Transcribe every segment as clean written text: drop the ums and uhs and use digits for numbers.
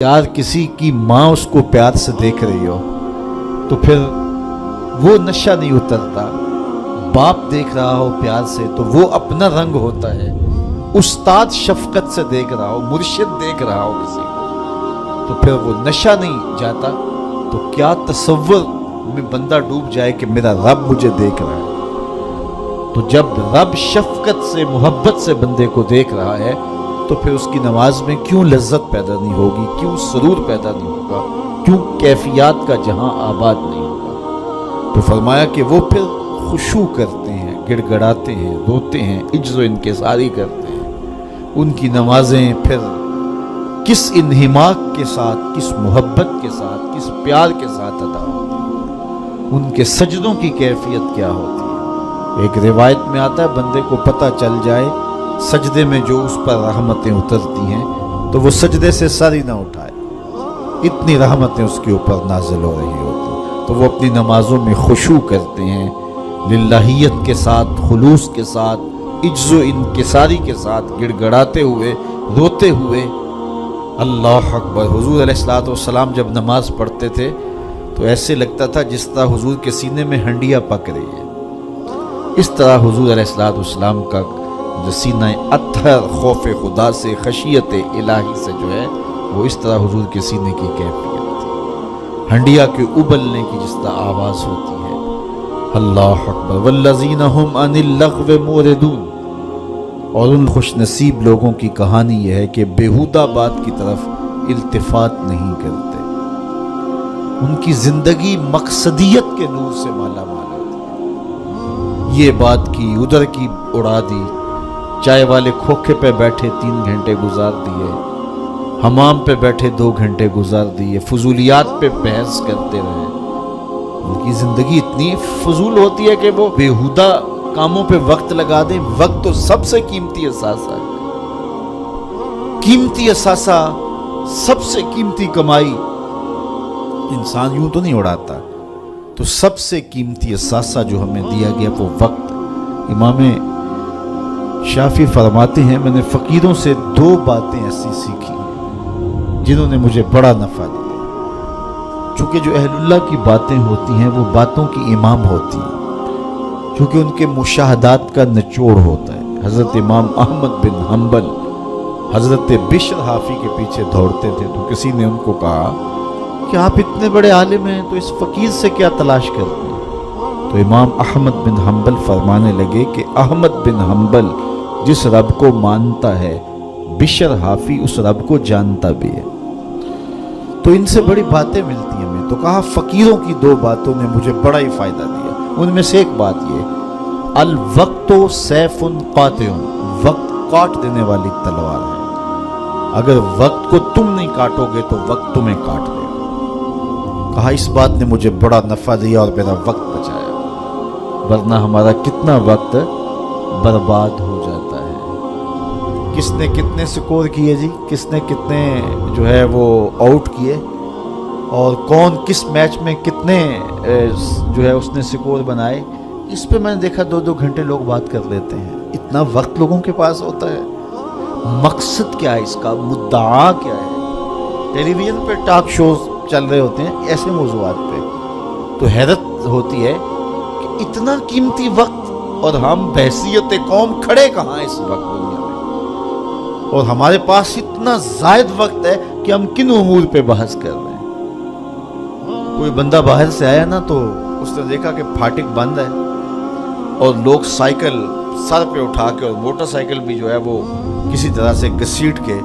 यार किसी की माँ उसको प्यार से देख रही हो तो फिर वो नशा नहीं उतरता। बाप देख रहा हो प्यार से तो वो अपना रंग होता है। उस्ताद शफकत से देख रहा हो, मुर्शिद देख रहा हो किसी को तो फिर वो नशा नहीं जाता। तो क्या तसव्वुर में बंदा डूब जाए कि मेरा रब मुझे देख रहा है। तो जब रब शफकत से मोहब्बत से बंदे को देख रहा है तो फिर उसकी नमाज में क्यों लज्जत पैदा नहीं होगी, क्यों सरूर पैदा नहीं होगा, क्यों कैफियत का जहां आबाद नहीं होगा। तो फरमाया कि वो फिर खुशू करते हैं, गिड़गड़ाते हैं, रोते हैं, इज्ज़ो इनकिसारी करते हैं। उनकी नमाजें फिर किस इन्हिमाक के साथ, किस मोहब्बत के साथ, किस प्यार के साथ अदा होती हैं, उनके सजदों की कैफियत क्या होती है। एक रिवायत में आता है बंदे को पता चल जाए सजदे में जो उस पर रहमतें उतरती हैं तो वो सजदे से सर ही ना उठाए, इतनी रहमतें उसके ऊपर नाजिल हो रही होती। तो वो अपनी नमाजों में खुशू करते हैं, लिल्लाहियत के साथ, खुलूस के साथ, इज्ज़ो इनकिसारी के साथ, गिड़गड़ाते हुए, रोते हुए। अल्लाह अकबर। हुजूर अलैहिस्सलाम जब नमाज पढ़ते थे तो ऐसे लगता था जिस तरह हुजूर के सीने में हंडिया पक रही है। इस तरह हुजूर अलैहिस्सलाम का जो सीना अत्थर खौफ खुदा से, खशियत इलाही से जो है वो इस तरह हुजूर के सीने की कैफियत थी। हंडिया के उबलने की जिस तरह आवाज़ होती है। अल्लाह अकबर। वल्लज़ीना हुम अनिल लग़्व मुरिदून। और उन खुश नसीब लोगों की कहानी यह है कि बेहुदा बात की तरफ इल्तिफात नहीं करते। उनकी ज़िंदगी मकसदियत के नूर से माला माल होती है। ये बात की, उधर की उड़ा दी, चाय वाले खोखे पे बैठे 3 घंटे गुजार दिए, हमाम पे बैठे 2 घंटे गुजार दिए, फजूलियात पे बहस करते रहे। उनकी ज़िंदगी इतनी फजूल होती है कि वो बेहुदा कामों पे वक्त लगा दें। वक्त तो सबसे कीमती असासा है, कीमती असासा, सबसे कीमती कमाई। इंसान यूं तो नहीं उड़ाता। तो सबसे कीमती असासा जो हमें दिया गया वो वक्त। इमाम शाफी फरमाते हैं मैंने फ़कीरों से 2 बातें ऐसी सीखी जिन्होंने मुझे बड़ा नफ़ा दिया। चूँकि जो अहलुल्लाह की बातें होती हैं वो बातों की इमाम होती हैं, क्योंकि उनके मुशाहदात का निचोड़ होता है। हज़रत इमाम अहमद बिन हम्बल हज़रत बिश्र हाफ़ी के पीछे दौड़ते थे तो किसी ने उनको कहा कि आप इतने बड़े आलिम हैं तो इस फ़कीर से क्या तलाश करते हैं। तो इमाम अहमद बिन हम्बल फरमाने लगे कि अहमद बिन हम्बल जिस रब को मानता है बिश्र हाफ़ी उस रब को जानता भी है। तो इनसे बड़ी बातें मिलती हैं हमें। तो कहा फ़कीरों की 2 बातों ने मुझे बड़ा ही फ़ायदा दिया। उनमें से एक बात ये, अल वक्तो सैफुन कातिउन, वक्त काट देने वाली तलवार है। अगर वक्त को तुम नहीं काटोगे तो वक्त तुम्हें काट देगा। कहा इस बात ने मुझे बड़ा नफ़ा दिया और मेरा वक्त बचाया, वरना हमारा कितना वक्त बर्बाद हो जाता है। किसने कितने स्कोर किए जी, किसने कितने जो है वो आउट किए, और कौन किस मैच में कितने जो है उसने स्कोर बनाए, इस पे मैंने देखा 2-2 घंटे लोग बात कर लेते हैं। इतना वक्त लोगों के पास होता है। मकसद क्या है इसका, मुद्दा क्या है। टेलीविज़न पे टॉक शोज चल रहे होते हैं ऐसे मौज़ूआत पे, तो हैरत होती है कि इतना कीमती वक्त और हम बहसियत कौम खड़े कहाँ इस वक्त दुनिया में, और हमारे पास इतना ज़ायद वक्त है कि हम किन उमूर पे बहस कर रहे हैं। कोई बंदा बाहर से आया ना तो उसने देखा कि फाटक बंद है और लोग साइकिल सर पे उठा के, और मोटरसाइकिल भी जो है वो किसी तरह से घसीट के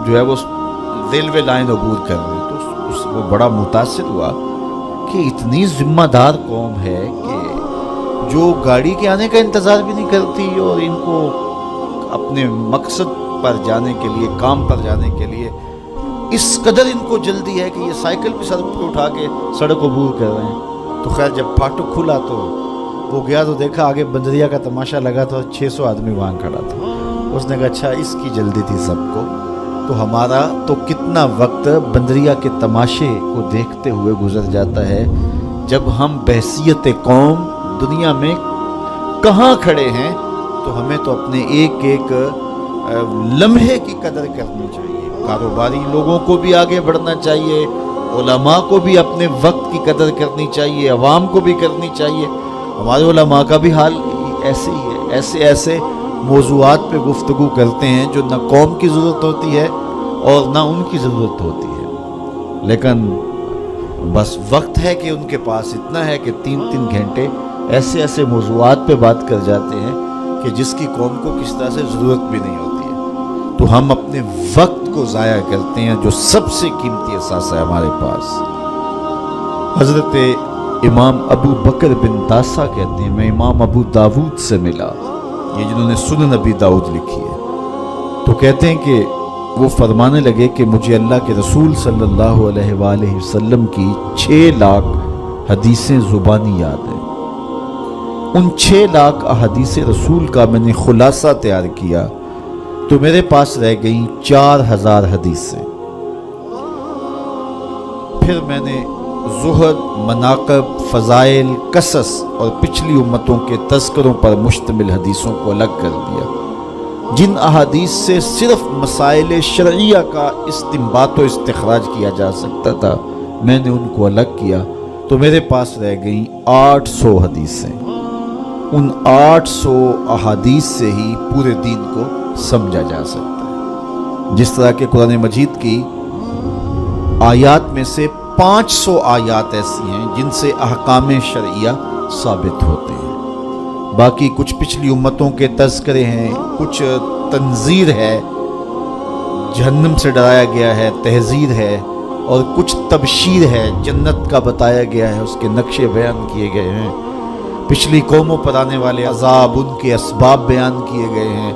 जो है वो रेलवे लाइन अबूर कर रहे हैं। तो वो बड़ा मुतासिर हुआ कि इतनी जिम्मेदार कौम है कि जो गाड़ी के आने का इंतज़ार भी नहीं करती और इनको अपने मकसद पर जाने के लिए, काम पर जाने के लिए इस कदर इनको जल्दी है कि ये साइकिल भी सड़क पर उठा के सड़क अबूर कर रहे हैं। तो खैर जब फाटक खुला तो वो गया तो देखा आगे बंदरिया का तमाशा लगा था, 600 आदमी वहाँ खड़ा था। उसने कहा अच्छा इसकी जल्दी थी सबको। तो हमारा तो कितना वक्त बंदरिया के तमाशे को देखते हुए गुजर जाता है, जब हम बहसियत कौम दुनिया में कहाँ खड़े हैं। तो हमें तो अपने एक एक लम्हे की कदर करनी चाहिए। कारोबारी लोगों को भी आगे बढ़ना चाहिए, उलमा को भी अपने वक्त की कदर करनी चाहिए, अवाम को भी करनी चाहिए। हमारे उलमा का भी हाल ऐसे ही है, ऐसे ऐसे मौज़ूआत पे गुफ्तगू करते हैं जो ना कौम की ज़रूरत होती है और ना उनकी ज़रूरत होती है, लेकिन बस वक्त है कि उनके पास इतना है कि 3-3 घंटे ऐसे ऐसे मौज़ूआत पे बात कर जाते हैं कि जिसकी कौम को किस तरह से ज़रूरत भी नहीं होती है। तो हम अपने वक्त को ज़ाया करते हैं जो सबसे कीमती एहसास है हमारे पास। हज़रत इमाम अबू बकर बिन दासा कहते हैं, मैं इमाम अबू दाऊद से मिला, ये जिन्होंने सुनन अबी दाऊद लिखी है, तो कहते हैं कि वो फरमाने लगे कि मुझे अल्लाह के रसूल सल्लल्लाहु अलैहि वसल्लम की 6 लाख हदीसें ज़ुबानी याद हैं। उन 6 लाख अहादीस रसूल का मैंने खुलासा तैयार किया तो मेरे पास रह गई 4000 हदीसें। फिर मैंने ज़ुहद, मनाक़ब, फ़ज़ाइल, कसस और पिछली उम्मतों के तज़किरों पर मुश्तमिल हदीसों को अलग कर दिया। जिन अहादीस से सिर्फ मसाइल शरइया का इस्तिंबात व इस्तिखराज किया जा सकता था, मैंने उनको अलग किया तो मेरे पास रह गई 800 हदीसें। उन 800 अहादीस से ही पूरे दीन को समझा जा सकता है। जिस तरह के कुरान मजीद की आयात में से 500 आयात ऐसी हैं जिनसे अहकाम शरइया साबित होते हैं, बाकी कुछ पिछली उम्मतों के तज़किरे हैं, कुछ तंज़ीर है, जहन्नम से डराया गया है, तहज़ीर है, और कुछ तबशीर है, जन्नत का बताया गया है, उसके नक्शे बयान किए गए हैं, पिछली कौमों पर आने वाले अज़ाब, उनके असबाब बयान किए गए हैं,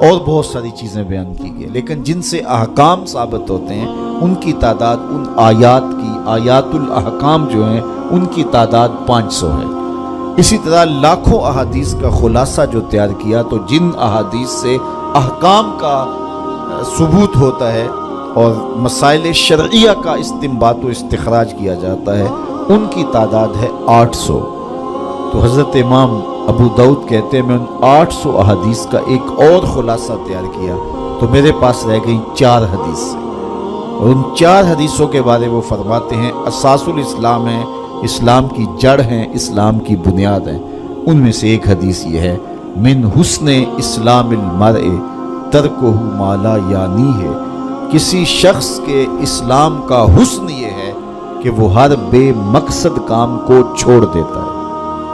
और बहुत सारी चीज़ें बयान की गई। लेकिन जिनसे अहकाम साबित होते हैं उनकी तादाद, उन आयात की, आयातुल अहकाम जो हैं उनकी तादाद 500 है। इसी तरह लाखों अहादीस का खुलासा जो तैयार किया, तो जिन अहादीस से अहकाम का सबूत होता है और मसाइल शरइया का इस्तिंबात व इस्तिखराज किया जाता है, उनकी तादाद है 800। तो हज़रत इमाम अबू दाऊद कहते हैं मैं उन 800 अहादीस का एक और खुलासा तैयार किया तो मेरे पास रह गई 4 हदीस, और उन 4 हदीसों के बारे में वो फरमाते हैं असासुल इस्लाम है, इस्लाम की जड़ हैं, इस्लाम की बुनियाद हैं। उनमें से एक हदीस ये है, मिन हुस्ने इस्लामिल मर्ए तर्कुहु माला यानी है, किसी शख्स के इस्लाम का हुस्न ये है कि वो हर बेमकसद काम को छोड़ देता है,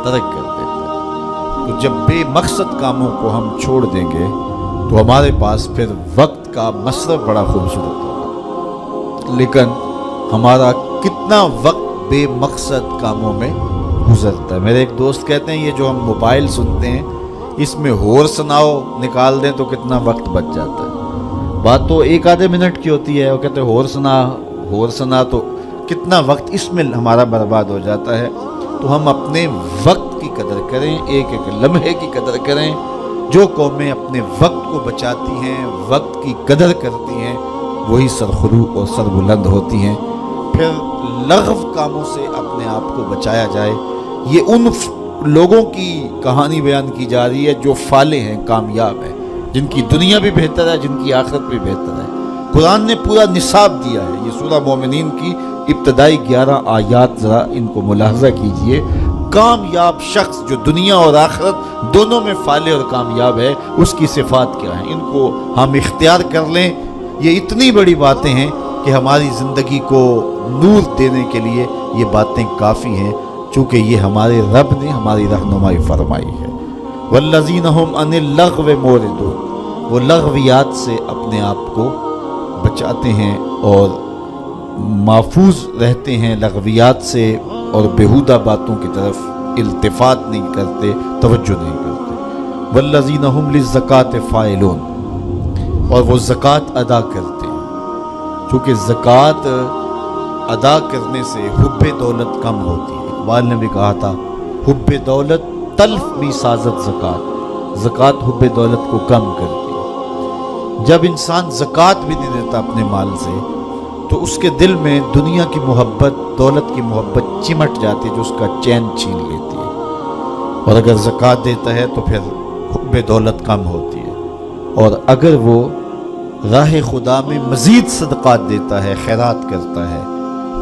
तर्क कर देता है। तो जब बेमकसद कामों को हम छोड़ देंगे तो हमारे पास फिर वक्त का मसरफ बड़ा खूबसूरत होगा, लेकिन हमारा कितना वक्त बेमकसद कामों में गुजरता है। मेरे एक दोस्त कहते हैं ये जो हम मोबाइल सुनते हैं इसमें होर सुनाओ निकाल दें तो कितना वक्त बच जाता है। बात तो 1-आधे मिनट की होती है, वो कहते हैं होर सुना तो कितना वक्त इसमें हमारा बर्बाद हो जाता है। तो हम अपने वक्त की कदर करें, एक एक लम्हे की कदर करें। जो कौमें अपने वक्त को बचाती हैं, वक्त की कदर करती हैं, वही सरखुरू और सरबुलंद होती हैं। फिर लग़व कामों से अपने आप को बचाया जाए। ये उन लोगों की कहानी बयान की जा रही है जो फाले हैं, कामयाब हैं, जिनकी दुनिया भी बेहतर है, जिनकी आखिरत भी बेहतर है। कुरान ने पूरा निसाब दिया है। ये सूरह मोमिनीन की इब्तदाई 11 आयात ज़रा इनको मुलाहजा कीजिए। कामयाब शख्स जो दुनिया और आखिरत दोनों में फाले और कामयाब है, उसकी सिफात क्या है, इनको हम इख्तियार कर लें। ये इतनी बड़ी बातें हैं कि हमारी ज़िंदगी को नूर देने के लिए ये बातें काफ़ी हैं, चूँकि ये हमारे रब ने हमारी रहनुमाई फरमाई है। वल्लज़ीना हुम अनिल लग़्व मोरिदून, वो लग़वियात से अपने आप को बचाते हैं और महफूज रहते हैं लग़वियात से, और बेहुदा बातों की तरफ इल्तिफ़ात नहीं करते, तवज्जो नहीं करते। वल्लज़ीना हुम लिज़्ज़कात फ़ाइलून, और वो ज़कात अदा करते हैं। चूँकि ज़कात अदा करने से हुब्बे दौलत कम होती है। इक़बाल ने भी कहा था हुब्बे दौलत तल्फ भी साज़त ज़कात, ज़कात हुब्बे दौलत को कम करती है। जब इंसान ज़कात भी नहीं देता अपने माल से तो उसके दिल में दुनिया की मोहब्बत, दौलत की मोहब्बत चिमट जाती है जो उसका चैन छीन लेती है। और अगर ज़कात देता है तो फिर हुब्बे दौलत कम होती है। اور اگر وہ راہ خدا میں مزید صدقات دیتا ہے، خیرات کرتا ہے،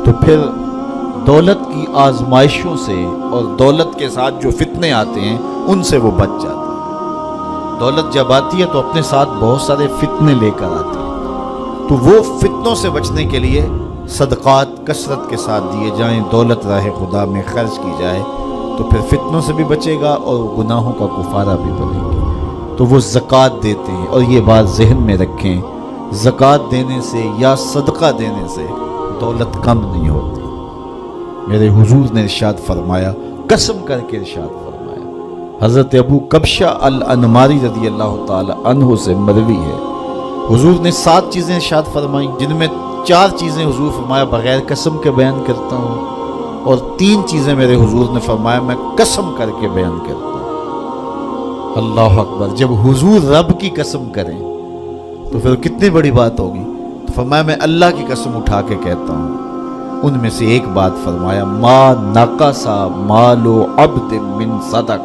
تو پھر دولت کی آزمائشوں سے اور دولت کے ساتھ جو فتنے آتے ہیں ان سے وہ بچ جاتا ہے۔ دولت جب آتی ہے تو اپنے ساتھ بہت سارے فتنے لے کر آتی ہے، تو وہ فتنوں سے بچنے کے لیے صدقات کثرت کے ساتھ دیے جائیں، دولت راہ خدا میں خرچ کی جائے، تو پھر فتنوں سے بھی بچے گا اور گناہوں کا کفارہ بھی بنے گی۔ تو وہ زکوٰۃ دیتے ہیں، اور یہ بات ذہن میں رکھیں، زکوٰۃ دینے سے یا صدقہ دینے سے دولت کم نہیں ہوتی۔ میرے حضور نے ارشاد فرمایا، قسم کر کے ارشاد فرمایا، حضرت ابو کبشہ الانماری رضی اللہ تعالی عنہ سے مروی ہے، حضور نے 7 چیزیں ارشاد فرمائیں، جن میں 4 چیزیں حضور فرمایا بغیر قسم کے بیان کرتا ہوں، اور 3 چیزیں میرے حضور نے فرمایا میں قسم کر کے بیان کرتا ہوں۔ اللہ اکبر! جب حضور رب کی قسم کریں تو پھر کتنی بڑی بات ہوگی۔ تو فرمایا میں اللہ کی قسم اٹھا کے کہتا ہوں، ان میں سے ایک بات فرمایا، ما نقص مال عبد من صدقہ،